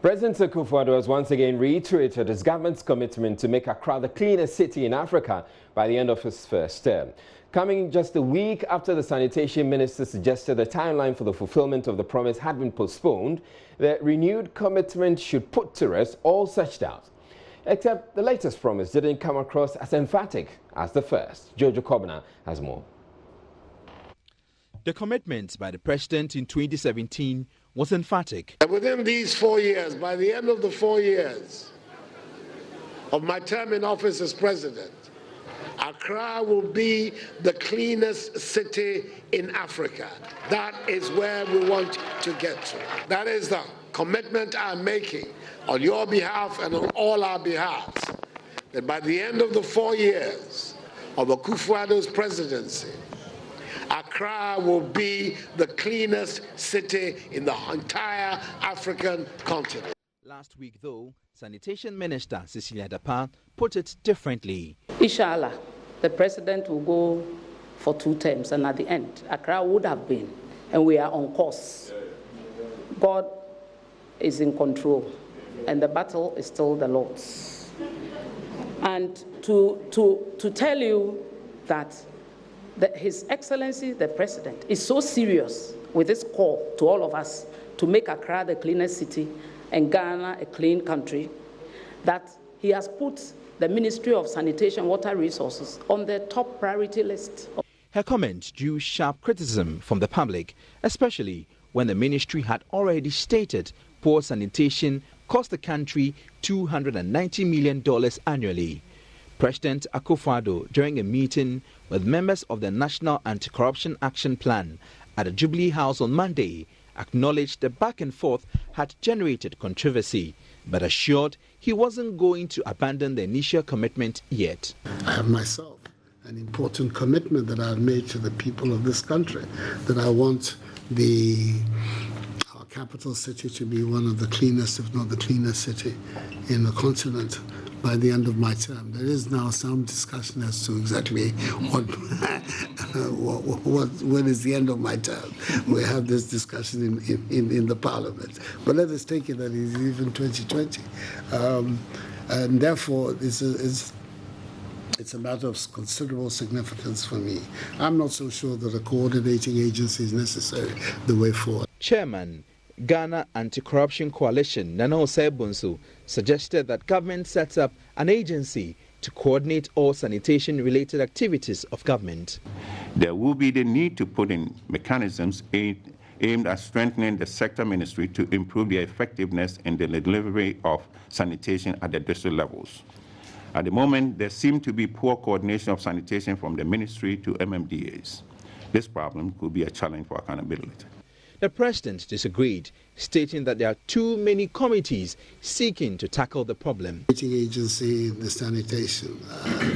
President Akufo-Addo has once again reiterated his government's commitment to make Accra the cleanest city in Africa by the end of his first term. Coming just a week after the sanitation minister suggested the timeline for the fulfillment of the promise had been postponed, the renewed commitment should put to rest all such doubts. Except the latest promise didn't come across as emphatic as the first. Jojo Kobna has more. The commitment by the president in 2017 was emphatic. Within these 4 years, by the end of the 4 years of my term in office as president, Accra will be the cleanest city in Africa. That is where we want to get to. That is the commitment I'm making on your behalf and on all our behalves, that by the end of the 4 years of Akufo-Addo's presidency, Accra will be the cleanest city in the entire African continent. Last week, though, Sanitation Minister Cecilia Dapa put it differently. Inshallah, the president will go for 2 terms, and at the end, Accra would have been, and we are on course. God is in control, and the battle is still the Lord's. And to tell you that His Excellency, the President, is so serious with this call to all of us to make Accra the cleanest city and Ghana a clean country, that he has put the Ministry of Sanitation and Water Resources on the top priority list. Her comment drew sharp criticism from the public, especially when the ministry had already stated poor sanitation cost the country $290 million annually. President Akufo-Addo, during a meeting with members of the National Anti-Corruption Action Plan at the Jubilee House on Monday, acknowledged the back and forth had generated controversy, but assured he wasn't going to abandon the initial commitment yet. I have myself an important commitment that I've made to the people of this country, that I want our capital city to be one of the cleanest, if not the cleanest city in the continent by the end of my term. There is now some discussion as to exactly when is the end of my term. We have this discussion in the parliament. But let us take it that it's even 2020. And therefore, it's a matter of considerable significance for me. I'm not so sure that a coordinating agency is necessary the way forward. Chairman, Ghana Anti-Corruption Coalition, Nana Osei-Bonsu, suggested that government sets up an agency to coordinate all sanitation-related activities of government. There will be the need to put in mechanisms aimed at strengthening the sector ministry to improve the effectiveness in the delivery of sanitation at the district levels. At the moment, there seems to be poor coordination of sanitation from the ministry to MMDAs. This problem could be a challenge for accountability. The president disagreed, stating that there are too many committees seeking to tackle the problem. Agency, the sanitation.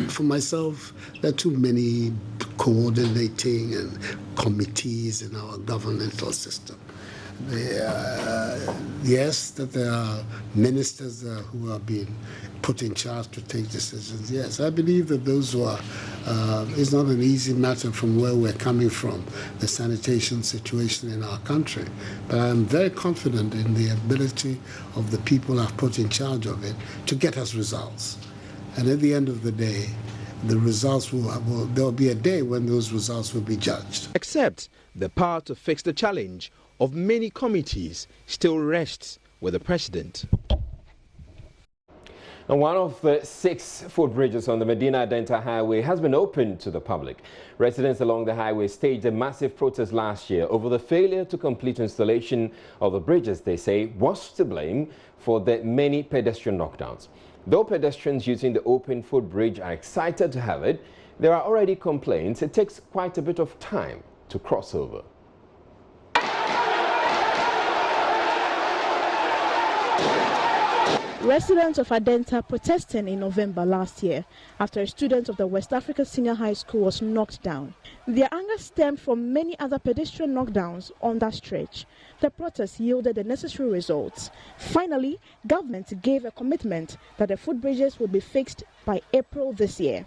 For myself, there are too many coordinating and committees in our governmental system. Yes, that there are ministers who are being put in charge to take decisions. Yes, I believe that those who are, it's not an easy matter from where we're coming from, the sanitation situation in our country. But I'm very confident in the ability of the people I've put in charge of it to get us results. And at the end of the day, the results there'll be a day when those results will be judged. Except the power to fix the challenge of many committees still rests with the president. And one of the 6 footbridges on the Medina Dental Highway has been opened to the public. Residents along the highway staged a massive protest last year over the failure to complete installation of the bridges, they say, was to blame for the many pedestrian knockdowns. Though pedestrians using the open footbridge are excited to have it, there are already complaints it takes quite a bit of time to cross over. Residents of Adenta protesting in November last year after a student of the West Africa Senior High School was knocked down. Their anger stemmed from many other pedestrian knockdowns on that stretch. The protest yielded the necessary results. Finally, government gave a commitment that the footbridges would be fixed by April this year.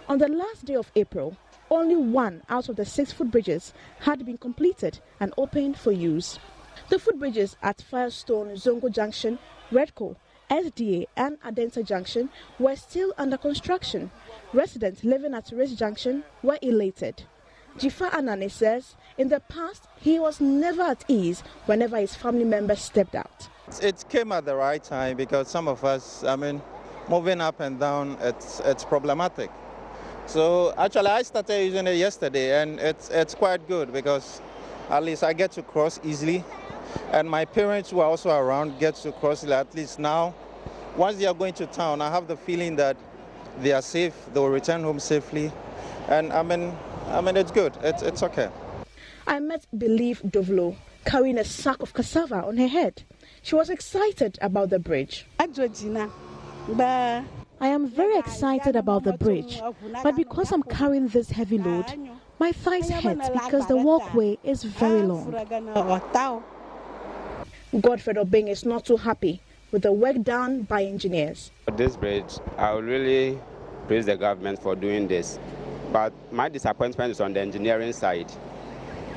On the last day of April, only 1 out of the 6 footbridges had been completed and opened for use. The footbridges at Firestone Zongo Junction, Redco, SDA and Adenta Junction were still under construction. Residents living at Rich Junction were elated. Jifa Anane says in the past he was never at ease whenever his family members stepped out. It came at the right time because some of us, moving up and down, it's problematic. So actually I started using it yesterday and it's quite good because at least I get to cross easily. And my parents who are also around get to cross at least now. Once they are going to town, I have the feeling that they are safe, they will return home safely. And it's good, it's okay. I met Believe Dovlo carrying a sack of cassava on her head. She was excited about the bridge. I am very excited about the bridge, but because I'm carrying this heavy load, my thighs hurt because the walkway is very long. Godfred Obeng is not too happy with the work done by engineers. For this bridge, I will really praise the government for doing this, but my disappointment is on the engineering side.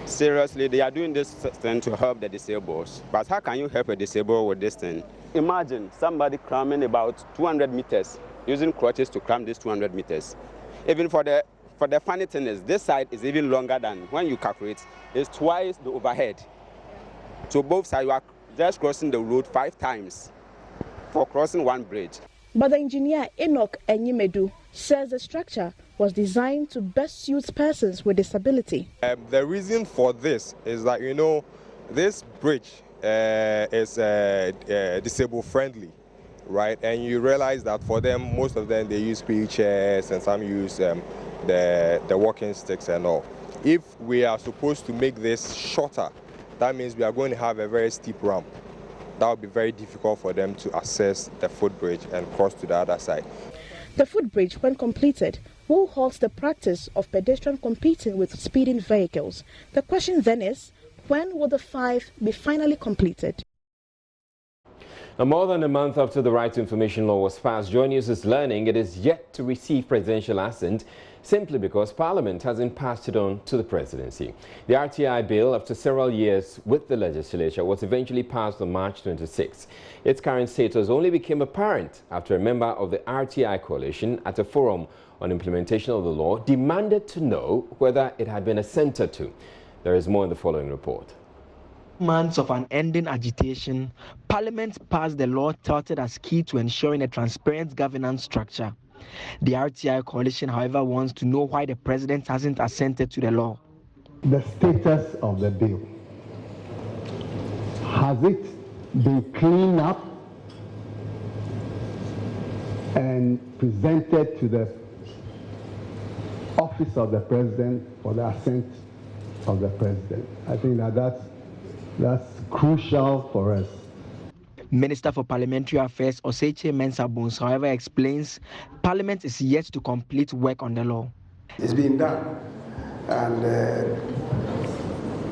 Seriously, they are doing this thing to help the disabled, but how can you help a disabled with this thing? Imagine somebody climbing about 200 meters, using crutches to climb these 200 meters. Even for the funny thing is, this side is even longer than, when you calculate, it's twice the overhead. So both sides, you are just crossing the road 5 times for crossing one bridge. But the engineer Enoch Enyimedu says the structure was designed to best suit persons with disability. The reason for this is that, this bridge is disabled friendly, right? And you realize that for them, most of them, they use wheelchairs and some use the walking sticks and all. If we are supposed to make this shorter, that means we are going to have a very steep ramp. That would be very difficult for them to access the footbridge and cross to the other side. The footbridge, when completed, will halt the practice of pedestrians competing with speeding vehicles. The question then is, when will the 5 be finally completed? Now, more than a month after the Right to Information Law was passed, Joy News is learning it is yet to receive presidential assent simply because Parliament hasn't passed it on to the presidency. The RTI bill, after several years with the legislature, was eventually passed on March 26. Its current status only became apparent after a member of the RTI coalition at a forum on implementation of the law demanded to know whether it had been assented to. There is more in the following report. Months of unending agitation, Parliament passed the law touted as key to ensuring a transparent governance structure. The RTI coalition, however, wants to know why the president hasn't assented to the law. The status of the bill. Has it been cleaned up and presented to the office of the president for the assent of the president? I think that's crucial for us. Minister for Parliamentary Affairs Oseche Mensah-Bones, however, explains Parliament is yet to complete work on the law. It's being done, and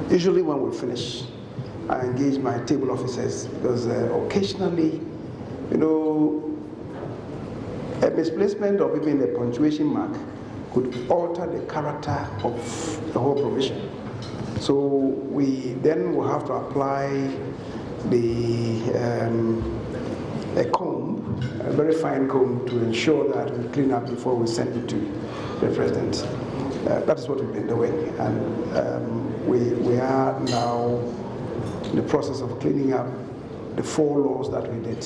usually when we finish, I engage my table officers because occasionally, a misplacement of even a punctuation mark could alter the character of the whole provision. So we then will have to apply a comb, a very fine comb, to ensure that we clean up before we send it to the president. That is what we've been doing, and we are now in the process of cleaning up the 4 laws that we did.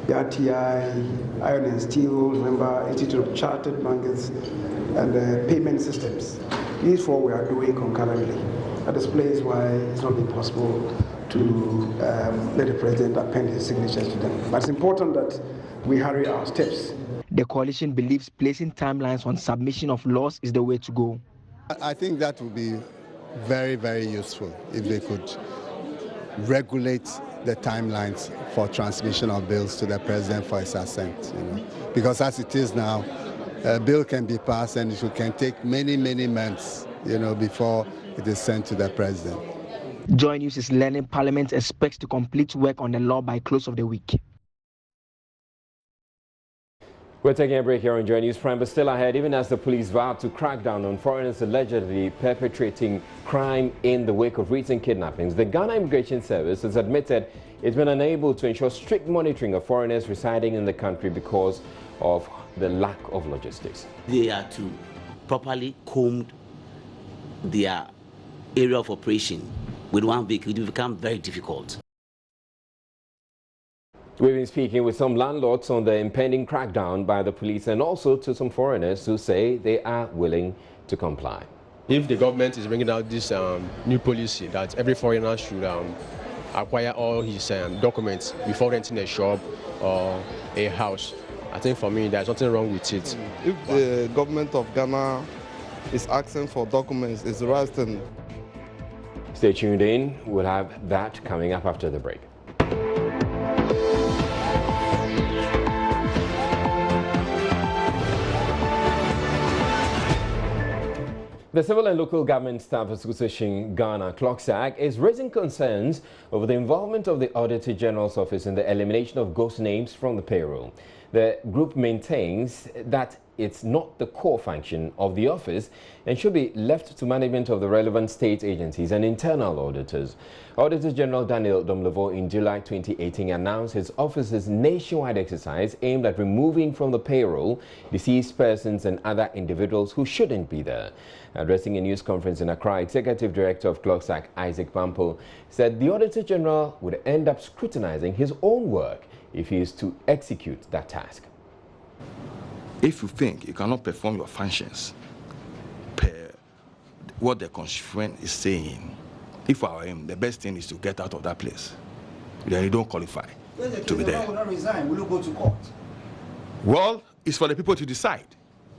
The RTI, Iron and Steel, remember, Institute of Chartered Bankers, and the payment systems. These 4 we are doing concurrently. That displays why it's not been possible to let the president append his signatures to them. But it's important that we hurry our steps. The coalition believes placing timelines on submission of laws is the way to go. I think that would be very, very useful if they could regulate the timelines for transmission of bills to the president for his assent. Because as it is now, a bill can be passed and it can take many, many months, before it is sent to the president. Joy News is learning Parliament expects to complete work on the law by close of the week. We're taking a break here on Joy News Prime, but still ahead, even as the police vow to crack down on foreigners allegedly perpetrating crime in the wake of recent kidnappings, the Ghana Immigration Service has admitted it's been unable to ensure strict monitoring of foreigners residing in the country because of the lack of logistics. They are to properly comb their area of operation with one vehicle. It will become very difficult. We've been speaking with some landlords on the impending crackdown by the police and also to some foreigners who say they are willing to comply. If the government is bringing out this new policy that every foreigner should acquire all his documents before renting a shop or a house, I think for me there's nothing wrong with it. If the government of Ghana is asking for documents, it's the right thing. Stay tuned in. We'll have that coming up after the break. The Civil and Local Government Staff Association Ghana, CLOGSAG, is raising concerns over the involvement of the Auditor General's Office in the elimination of ghost names from the payroll. The group maintains that it's not the core function of the office and should be left to management of the relevant state agencies and internal auditors. Auditor General Daniel Domlevo in July 2018 announced his office's nationwide exercise aimed at removing from the payroll deceased persons and other individuals who shouldn't be there. Addressing a news conference in Accra, Executive Director of CLOGSAG, Isaac Pampo, said the Auditor General would end up scrutinizing his own work if he is to execute that task. If you think you cannot perform your functions per what the constituent is saying, if I am, the best thing is to get out of that place. Then you don't qualify to be there. Will not resign. Will you go to court? Well, it's for the people to decide.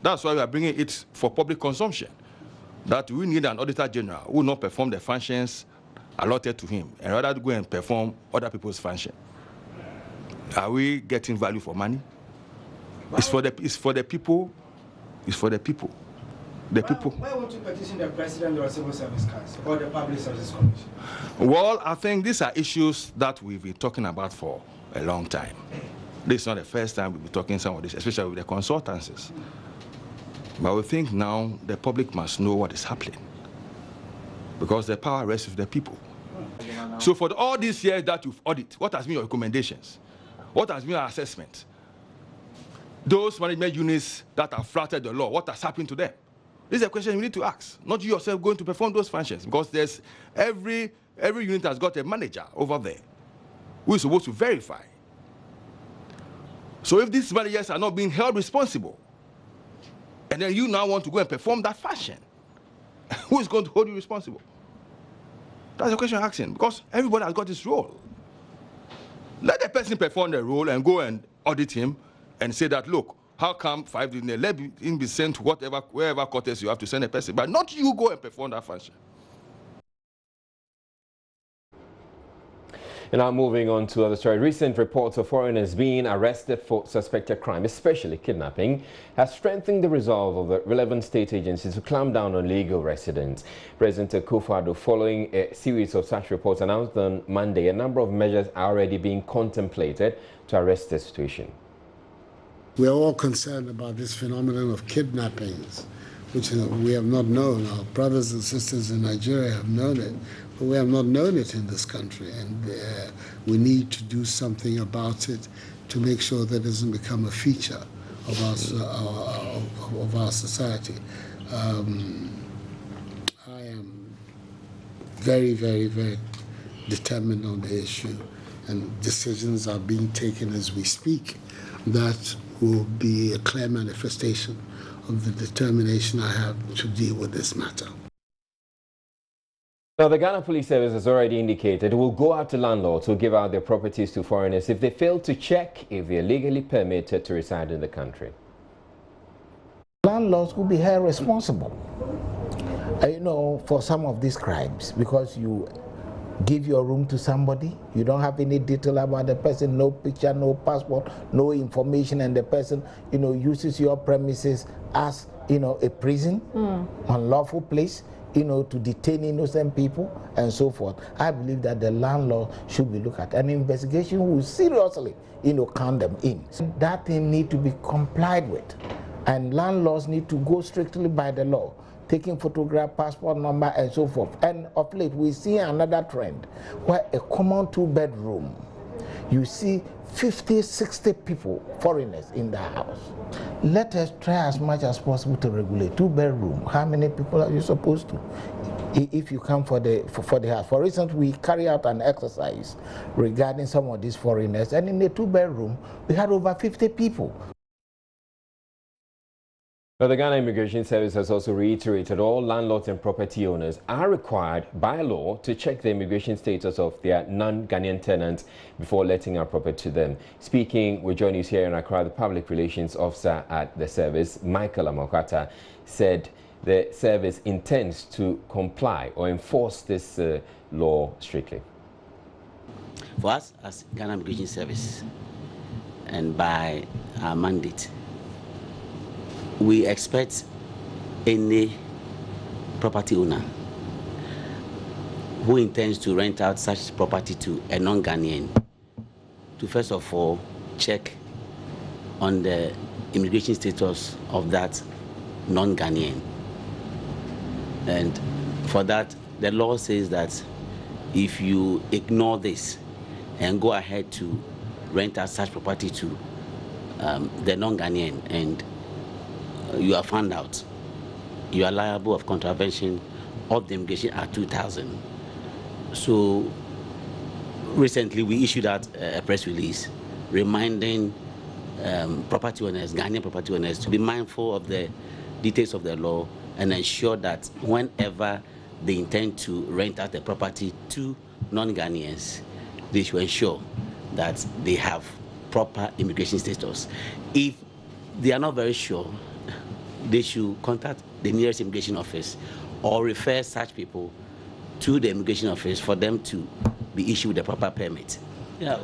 That's why we are bringing it for public consumption. That we need an Auditor General who will not perform the functions allotted to him and rather go and perform other people's functions. Are we getting value for money? It's for the people. It's for the people. The people. Why won't you petition the President or Civil Service Council or the Public Service Commission? Well, I think these are issues that we've been talking about for a long time. This is not the first time we've been talking some of this, especially with the consultancies. But we think now the public must know what is happening because the power rests with the people. So for all these years that you've audited, what has been your recommendations? What has been your assessment? Those management units that have flouted the law, what has happened to them? This is a question you need to ask, not you yourself going to perform those functions, because there's every unit has got a manager over there who is supposed to verify. So if these managers are not being held responsible, and then you now want to go and perform that function, who is going to hold you responsible? That's the question I'm asking, because everybody has got his role. Let the person perform the role and go and audit him and say that, look, how come 5 didn't let him be sent to wherever quarters you have to send a person, but not you go and perform that function. And now moving on to other story. Recent reports of foreigners being arrested for suspected crime, especially kidnapping, has strengthened the resolve of the relevant state agencies to clamp down on legal residents. President Akufo-Addo, following a series of such reports, announced on Monday a number of measures are already being contemplated to arrest the situation. We are all concerned about this phenomenon of kidnappings, which we have not known. Our brothers and sisters in Nigeria have known it, but we have not known it in this country, and we need to do something about it to make sure that it doesn't become a feature of our society. I am very, very, very determined on the issue, and decisions are being taken as we speak that will be a clear manifestation of the determination I have to deal with this matter. Now, the Ghana Police Service has already indicated it will go out to landlords who give out their properties to foreigners if they fail to check if they are legally permitted to reside in the country. Landlords will be held responsible, for some of these crimes, because you give your room to somebody, you don't have any detail about the person, no picture, no passport, no information, and the person, uses your premises as, a prison, unlawful place. to detain innocent people and so forth. I believe that the landlord should be looked at. An investigation will seriously, count them in. That thing need to be complied with, and landlords need to go strictly by the law, taking photograph, passport number, and so forth. And of late, we see another trend where a common 2-bedroom, you see 50, 60 people, foreigners in the house. Let us try as much as possible to regulate 2-bedroom. How many people are you supposed to? If you come for the house. For instance, we carry out an exercise regarding some of these foreigners, and in the 2-bedroom, we had over 50 people. Now, the Ghana Immigration Service has also reiterated all landlords and property owners are required by law to check the immigration status of their non-Ghanaian tenants before letting out property to them. Speaking with Joy News here in Accra, the Public Relations Officer at the service, Michael Amakwata, said the service intends to comply or enforce this law strictly. For us as Ghana Immigration Service, and by our mandate, we expect any property owner who intends to rent out such property to a non-Ghanaian to first of all check on the immigration status of that non-Ghanaian. And for that, the law says that if you ignore this and go ahead to rent out such property to the non-Ghanaian and you are found out, you are liable of contravention of the Immigration Act 2000. So recently we issued out a press release reminding property owners, Ghanaian property owners, to be mindful of the details of the law and ensure that whenever they intend to rent out the property to non-Ghanaians, they should ensure that they have proper immigration status. If they are not very sure, they should contact the nearest immigration office or refer such people to the immigration office for them to be issued the proper permit. Yeah.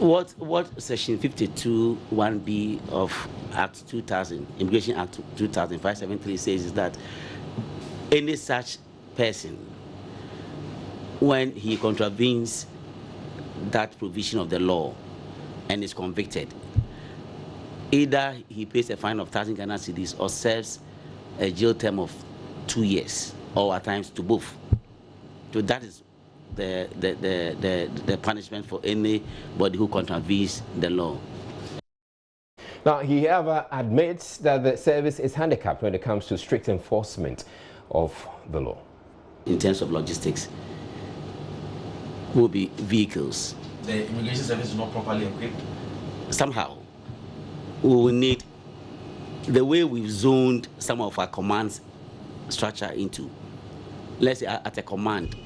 What section 52(1)(b) of Act 2000, Immigration Act 2005-73 says is that any such person, when he contravenes that provision of the law and is convicted, either he pays a fine of 1,000 Ghana cedis or serves a jail term of 2 years, or at times to both. So that is the punishment for anybody who contravenes the law. Now, he however admits that the service is handicapped when it comes to strict enforcement of the law. In terms of logistics, will be vehicles. The immigration service is not properly equipped? Somehow. We will need, the way we've zoned some of our command structure into, let's say at a command,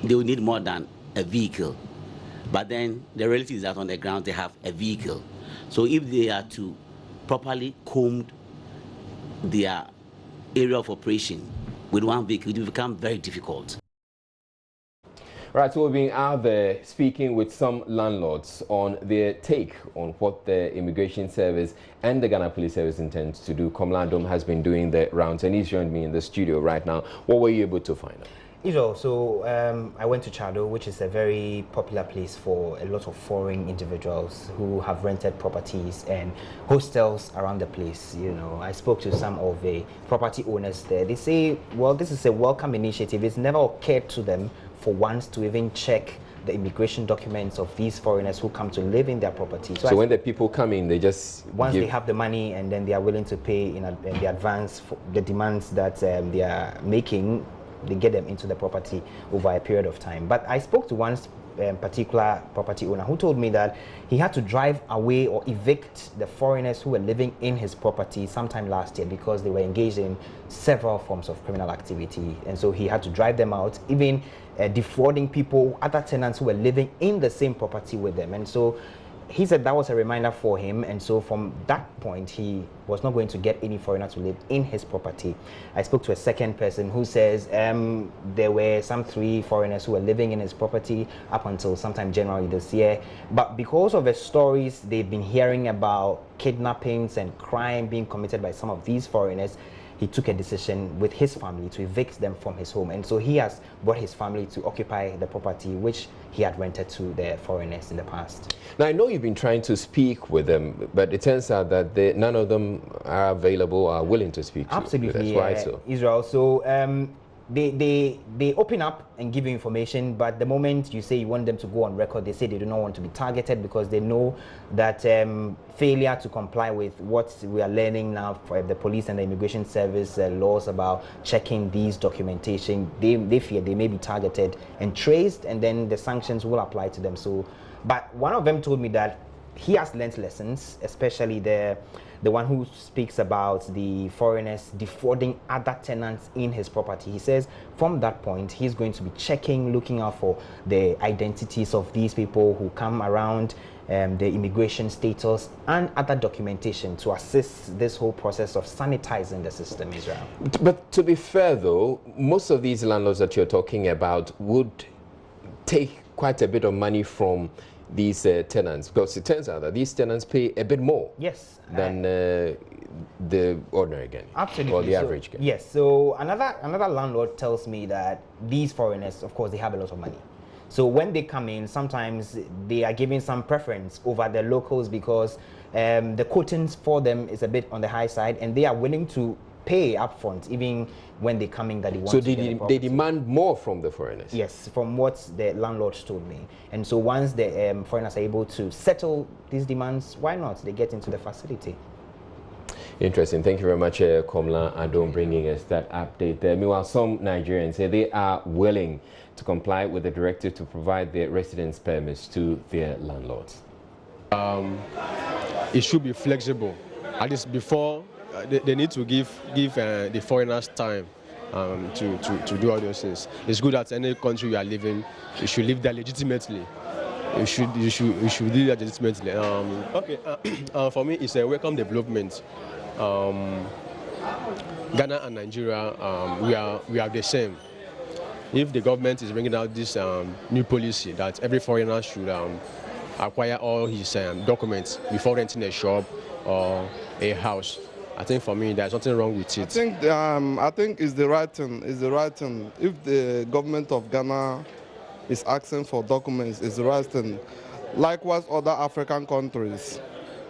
they will need more than a vehicle. But then the reality is that on the ground they have a vehicle. So if they are to properly comb their area of operation with one vehicle, it will become very difficult. Right, so we've been out there speaking with some landlords on their take on what the Immigration Service and the Ghana Police Service intends to do. Komlandom has been doing the rounds and he's joined me in the studio right now. What were you able to find out? So I went to Chado, which is a very popular place for a lot of foreign individuals who have rented properties and hostels around the place. I spoke to some of the property owners there. They say, well, this is a welcome initiative. It's never occurred to them for once to even check the immigration documents of these foreigners who come to live in their property. So when the people come in, they just once they have the money and then they are willing to pay in the advance for the demands that they are making, they get them into the property over a period of time. But I spoke to one particular property owner who told me that he had to drive away or evict the foreigners who were living in his property sometime last year because they were engaged in several forms of criminal activity, and so he had to drive them out, even defrauding people, other tenants who were living in the same property with them. And so he said that was a reminder for him, and so from that point he was not going to get any foreigner to live in his property. I spoke to a second person who says there were some 3 foreigners who were living in his property up until sometime January this year, but because of the stories they've been hearing about kidnappings and crime being committed by some of these foreigners, he took a decision with his family to evict them from his home. And so he has brought his family to occupy the property which he had rented to the foreigners in the past. Now, I know you've been trying to speak with them, but it turns out that none of them are available or are willing to speak Absolutely, to you. That's why so. Israel. So they open up and give you information, but the moment you say you want them to go on record, they say they do not want to be targeted because they know that failure to comply with what we are learning now for the police and the immigration service laws about checking these documentation, they fear they may be targeted and traced, and then the sanctions will apply to them. So, but one of them told me that he has learned lessons, especially the one who speaks about the foreigners defrauding other tenants in his property. He says from that point, he's going to be checking, looking out for the identities of these people who come around, the immigration status and other documentation to assist this whole process of sanitizing the system, Israel. But to be fair though, most of these landlords that you're talking about would take quite a bit of money from these tenants, because it turns out that these tenants pay a bit more than the ordinary Ghanaian. Absolutely. Or the average Ghanaian. Yes, so another landlord tells me that these foreigners, of course, they have a lot of money. So when they come in, sometimes they are giving some preference over the locals because the quotings for them is a bit on the high side, and they are willing to pay upfront even when they come in that they want to get the property. They demand more from the foreigners? Yes, from what the landlords told me. And so once the foreigners are able to settle these demands, why not? They get into the facility. Interesting. Thank you very much, Komla Adom, bringing us that update there. Meanwhile, some Nigerians say they are willing to comply with the directive to provide their residence permits to their landlords. It should be flexible. At least before, they need to give the foreigners time to do all those things. It's good that any country you are living, you should live there legitimately. You should live there legitimately. For me, it's a welcome development. Ghana and Nigeria, we are the same. If the government is bringing out this new policy that every foreigner should acquire all his documents before renting a shop or a house, I think for me there's nothing wrong with it. I think it's the right thing. It's the right thing. If the government of Ghana is asking for documents, it's the right thing. Likewise, other African countries,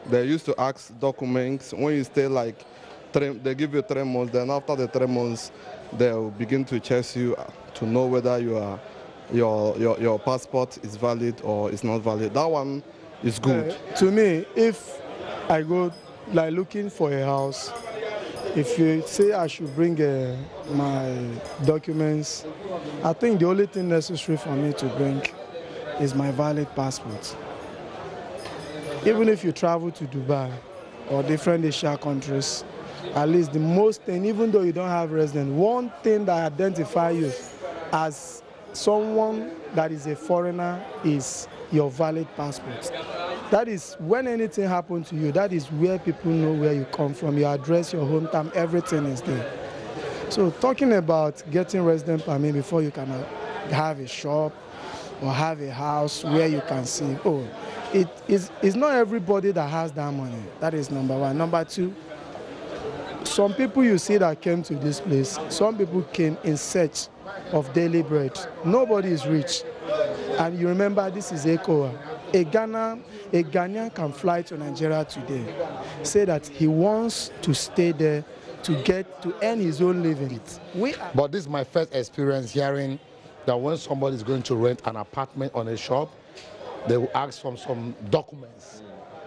they used to ask documents when you stay like they give you 3 months. Then after the 3 months, they'll begin to chase you to know whether your passport is valid or it's not valid. That one is good. To me, if I go like looking for a house, if you say I should bring my documents, I think the only thing necessary for me to bring is my valid passport. Even if you travel to Dubai or different Asian countries, at least the most thing, even though you don't have residence, one thing that identifies you as someone that is a foreigner is your valid passport. That is, when anything happens to you, that is where people know where you come from, your address, your hometown, everything is there. So talking about getting resident permit before you can have a shop or have a house where you can see, it's not everybody that has that money. That is number one. Number two, some people you see that came to this place, some people came in search of daily bread. Nobody is rich. And you remember, this is ECOWA. A Ghanaian can fly to Nigeria today, say that he wants to stay there to earn his own living. But this is my first experience hearing that when somebody is going to rent an apartment on a shop, they will ask for some documents.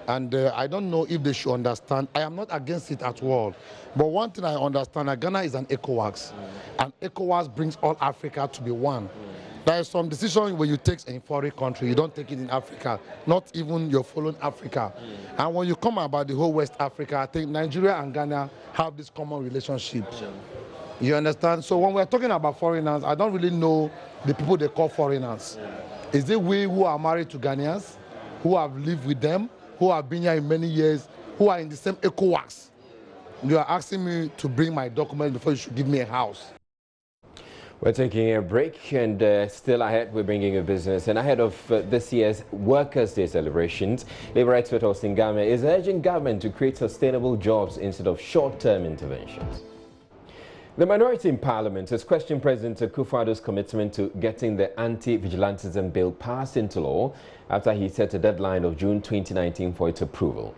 And I don't know if they should understand. I am not against it at all. But one thing I understand, that Ghana is an ECOWAS. And ECOWAS brings all Africa to be one. There is some decision when you take in foreign country, you don't take it in Africa, not even your following Africa. And when you come about the whole West Africa, I think Nigeria and Ghana have this common relationship. You understand? So when we're talking about foreigners, I don't really know the people they call foreigners. Is it we who are married to Ghanaians, who have lived with them, who have been here in many years, who are in the same ECOWAS? You are asking me to bring my documents before you should give me a house. We're taking a break, and still ahead, we're bringing you business. And ahead of this year's Workers' Day celebrations, Labour expert Austin Game is urging government to create sustainable jobs instead of short-term interventions. The minority in Parliament has questioned President Akufo-Addo's commitment to getting the anti-vigilantism bill passed into law after he set a deadline of June 2019 for its approval.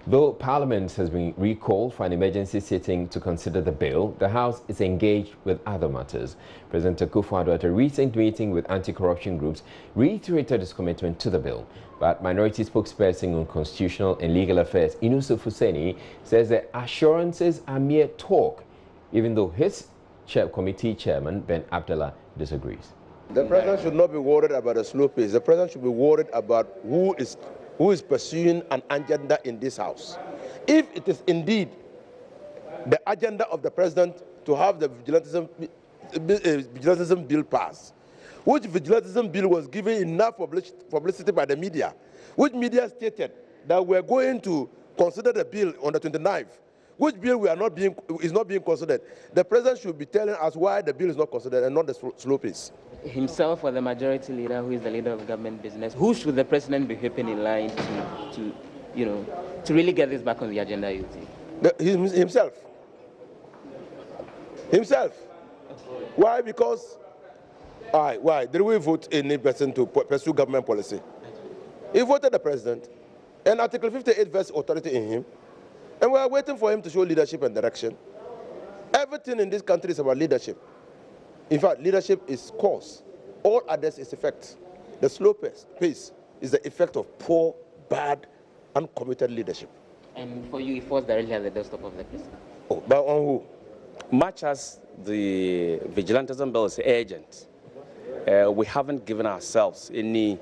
Though Parliament has been recalled for an emergency sitting to consider the bill, the House is engaged with other matters. President Akufo-Addo, at a recent meeting with anti-corruption groups, reiterated his commitment to the bill. But minority spokesperson on constitutional and legal affairs, Inusuf Hussaini, says the assurances are mere talk, even though his committee chairman, Ben Abdallah, disagrees. The president should not be worried about a slow pace. The president should be worried about who is pursuing an agenda in this house. If it is indeed the agenda of the president to have the vigilantism bill passed, which vigilantism bill was given enough publicity by the media, which media stated that we're going to consider the bill on the 29th, which bill is not being considered. The president should be telling us why the bill is not considered and not the slow pace. Himself or the majority leader, who is the leader of government business, who should the president be whipping in line to really get this back on the agenda, you think? Himself. Himself. Why? Because, why? Did we vote any person to pursue government policy? He voted the president, and Article 58 vests authority in him, and we are waiting for him to show leadership and direction. Everything in this country is about leadership. In fact, leadership is cause. All others is effect. The slow pace is the effect of poor, bad, uncommitted leadership. And for you, it falls directly at the doorstep of the president. Oh, but on who? Much as the vigilantism bill is urgent, we haven't given ourselves any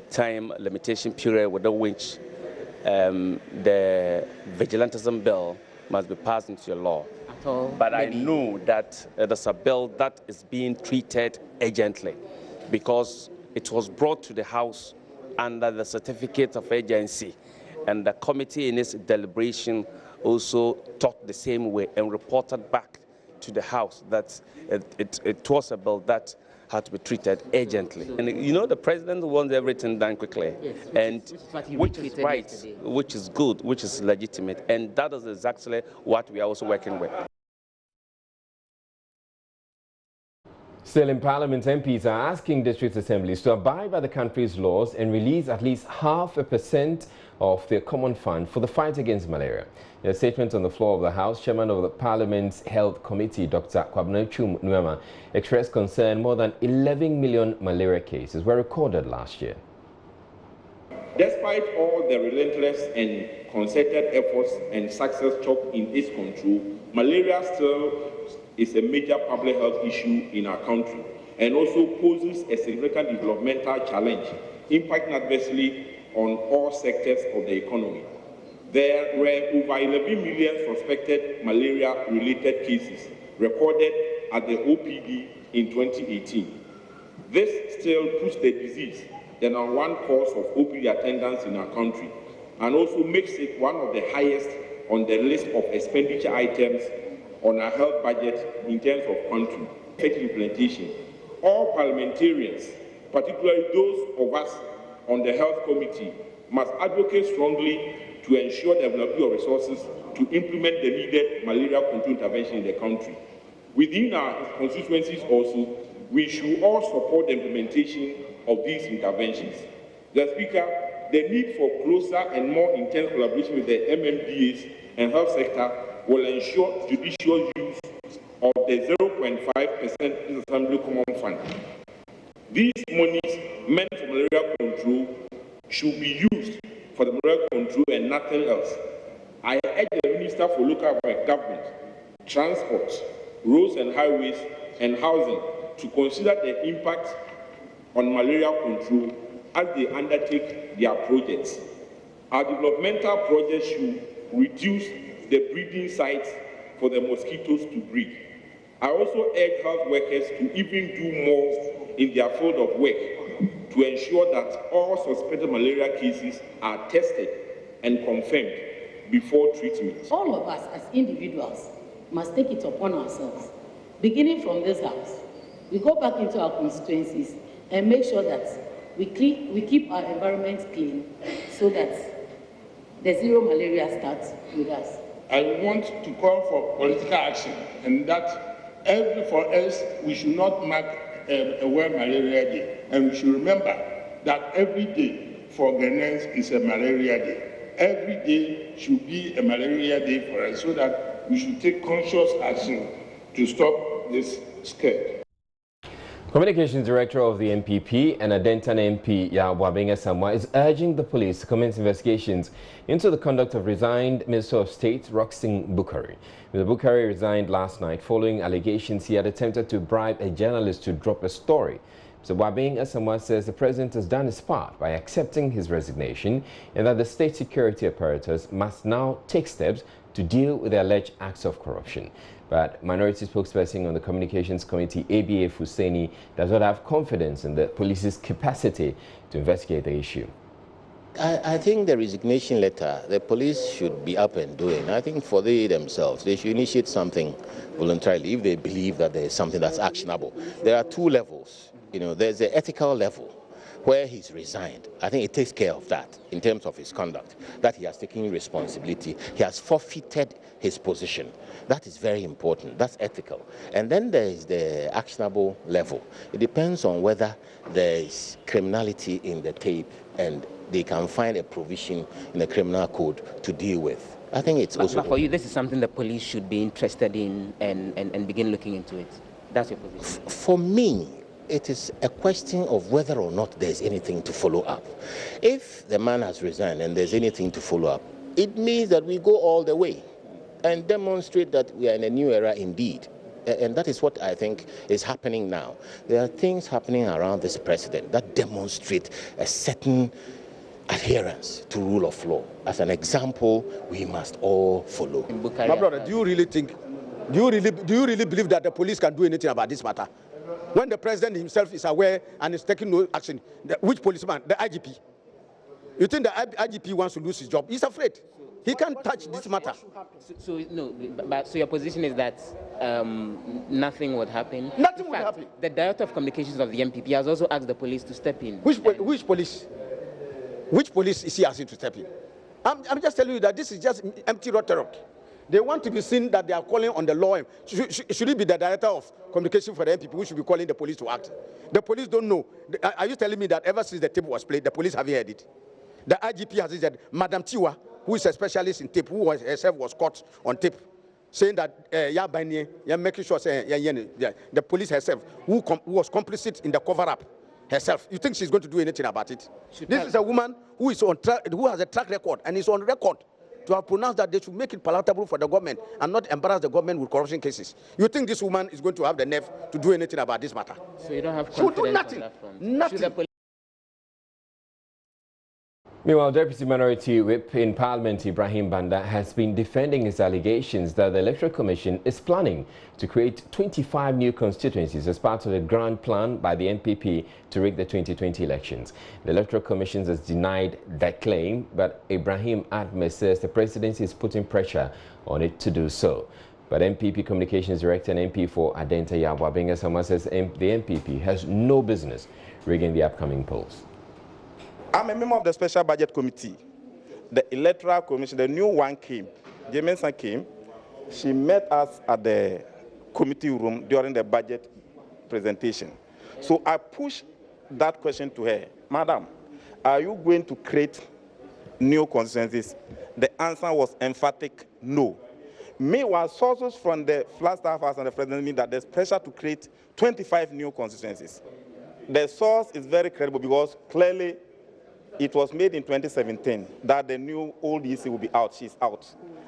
time limitation period within which the vigilantism bill must be passed into law. But I know that it is a bill that is being treated urgently because it was brought to the House under the certificate of urgency, and the committee in its deliberation also thought the same way and reported back to the House that it was a bill that had to be treated urgently. And you know, the president wants everything done quickly, yes, which is right, yesterday, which is good, which is legitimate, and that is exactly what we are also working with. Still in Parliament, MPs are asking district assemblies to abide by the country's laws and release at least 0.5% of their common fund for the fight against malaria. In a statement on the floor of the House, Chairman of the Parliament's Health Committee, Dr. Kwabena Nuema, expressed concern more than 11 million malaria cases were recorded last year. Despite all the relentless and concerted efforts and success chalked in its control, malaria still is a major public health issue in our country and also poses a significant developmental challenge, impacting adversely on all sectors of the economy. There were over 11 million suspected malaria-related cases recorded at the OPD in 2018. This still puts the disease the number one cause of OPD attendance in our country and also makes it one of the highest on the list of expenditure items on our health budget in terms of country. Effective implementation. All parliamentarians, particularly those of us on the Health Committee, must advocate strongly to ensure the availability of resources to implement the needed malaria control intervention in the country. Within our constituencies also, we should all support the implementation of these interventions. The Speaker, the need for closer and more intense collaboration with the MMDAs and health sector will ensure judicious use of the 0.5% Assembly Common Fund. These monies meant for malaria control should be used for the malaria control and nothing else. I urge the Minister for Local Government, Transport, Roads and Highways, and Housing to consider the impact on malaria control as they undertake their projects. Our developmental projects should reduce the breeding sites for the mosquitoes to breed. I also urge health workers to even do more in their field of work to ensure that all suspected malaria cases are tested and confirmed before treatment. All of us as individuals must take it upon ourselves, beginning from this house. We go back into our constituencies and make sure that we keep our environment clean so that the zero malaria starts with us. I want to call for political action, and that for us, we should not mark a World Malaria Day. And we should remember that every day for Ghanaians is a Malaria Day. Every day should be a Malaria Day for us, so that we should take conscious action to stop this scare. Communications Director of the MPP and Adentan MP Yawabinga Samwa is urging the police to commence investigations into the conduct of resigned Minister of State Roxing Bukhari. Mr. Bukhari resigned last night following allegations he had attempted to bribe a journalist to drop a story. Mr. Wabinga Samwa says the president has done his part by accepting his resignation and that the state security apparatus must now take steps to deal with the alleged acts of corruption. But Minority Spokesperson on the Communications Committee, ABA Fuseni, does not have confidence in the police's capacity to investigate the issue. I think the resignation letter, the police should be up and doing. I think for they themselves, they should initiate something voluntarily if they believe that there is something that's actionable. There are two levels. There's the ethical level, where he's resigned. I think it takes care of that in terms of his conduct, that he has taken responsibility. He has forfeited his position. That is very important. That's ethical. And then there is the actionable level. It depends on whether there is criminality in the tape and they can find a provision in the criminal code to deal with. I think it's also... But for you, this is something the police should be interested in and begin looking into it. That's your position. For me, it is a question of whether or not there's anything to follow up. If the man has resigned and there's anything to follow up, it means that we go all the way and demonstrate that we are in a new era indeed. And that is what I think is happening now. There are things happening around this president that demonstrate a certain adherence to rule of law. As an example, we must all follow. My brother, do you really believe that the police can do anything about this matter? When the president himself is aware and is taking no action, which policeman? The IGP. You think the IGP wants to lose his job? He's afraid. He can't touch this matter. So your position is that nothing would happen? Nothing would happen. The Director of Communications of the MPP has also asked the police to step in. Which police? Which police is he asking to step in? I'm just telling you that this is just empty rhetoric. They want to be seen that they are calling on the law. Should it be the Director of Communication for the MPP who should be calling the police to act? The police don't know. Are you telling me that ever since the tape was played, the police haven't heard it? The IGP has said, Madam Tiwa, who is a specialist in tape, who herself was caught on tape, saying that making sure the police herself, who was complicit in the cover-up herself, you think she's going to do anything about it? This is a woman who is on who has a track record and is on record to have pronounced that they should make it palatable for the government and not embarrass the government with corruption cases. You think this woman is going to have the nerve to do anything about this matter? So you don't have she will confidence do nothing. on that front? Nothing. Meanwhile, Deputy Minority Whip in Parliament Ibrahim Banda has been defending his allegations that the Electoral Commission is planning to create 25 new constituencies as part of a grand plan by the NPP to rig the 2020 elections. The Electoral Commission has denied that claim, but Ibrahim Adme says the presidency is putting pressure on it to do so. But MPP Communications Director and MP for Adenta Yawabinga Samwa says the MPP has no business rigging the upcoming polls. I'm a member of the Special Budget Committee. The Electoral Commission, the new one came. Jameson came. She met us at the committee room during the budget presentation. So I pushed that question to her. Madam, are you going to create new consensus? The answer was emphatic no. Meanwhile, sources from the Flagstaff House and the President mean that there's pressure to create 25 new constituencies. The source is very credible because clearly it was made in 2017 that the new old EC will be out. She's out.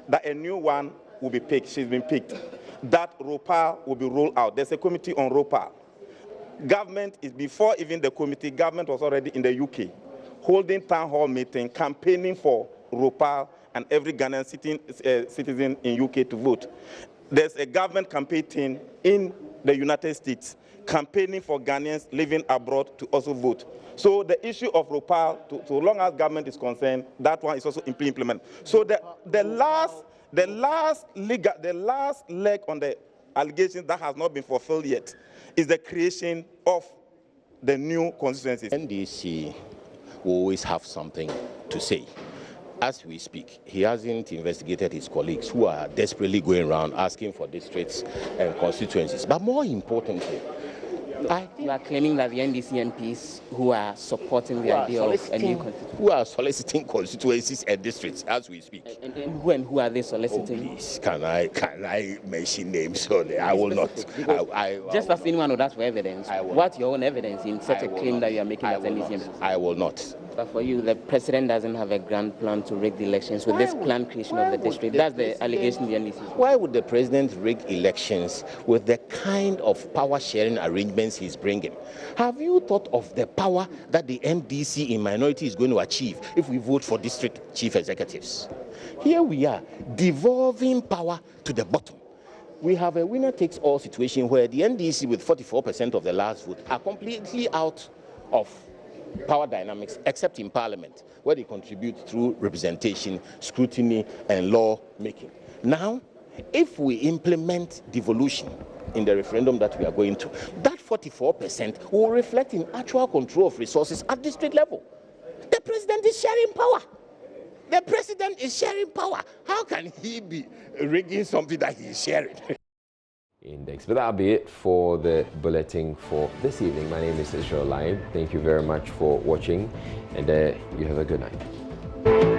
That a new one will be picked. She's been picked. That ROPAL will be rolled out. There's a committee on ROPAL. Government is, before even the committee, government was already in the UK, holding town hall meeting, campaigning for ROPAL and every Ghanaian citizen in UK to vote. There's a government campaign team in the United States campaigning for Ghanaians living abroad to also vote. So the issue of ROPAL, so long as government is concerned, that one is also implemented. So the last leg on the allegations that has not been fulfilled yet is the creation of the new constituencies. NDC will always have something to say. as we speak, he hasn't investigated his colleagues who are desperately going around asking for districts and constituencies. But more importantly, you are claiming that the NDC MPs who are supporting the idea of a new constituency, who are soliciting constituencies and districts as we speak. And who are they soliciting? Oh, please, can I mention names? So I will not. Just as anyone would ask for evidence. What's your own evidence in such a claim that you are making as NDC MPs? I will not. But for you, the president doesn't have a grand plan to rig the elections with this planned creation of the district. That's the allegation the NDC. Why would the president rig elections with the kind of power-sharing arrangements he's bringing? Have you thought of the power that the MDC in minority is going to achieve if we vote for district chief executives? Here we are, devolving power to the bottom. We have a winner-takes-all situation where the NDC with 44% of the last vote are completely out of power dynamics, except in Parliament, where they contribute through representation, scrutiny, and law making. Now, if we implement devolution in the referendum that we are going to, that 44% will reflect in actual control of resources at district level. The president is sharing power. The president is sharing power. How can he be rigging something that he is sharing? Index. But that'll be it for the bulletin for this evening. My name is Israel Lion. Thank you very much for watching, and you have a good night.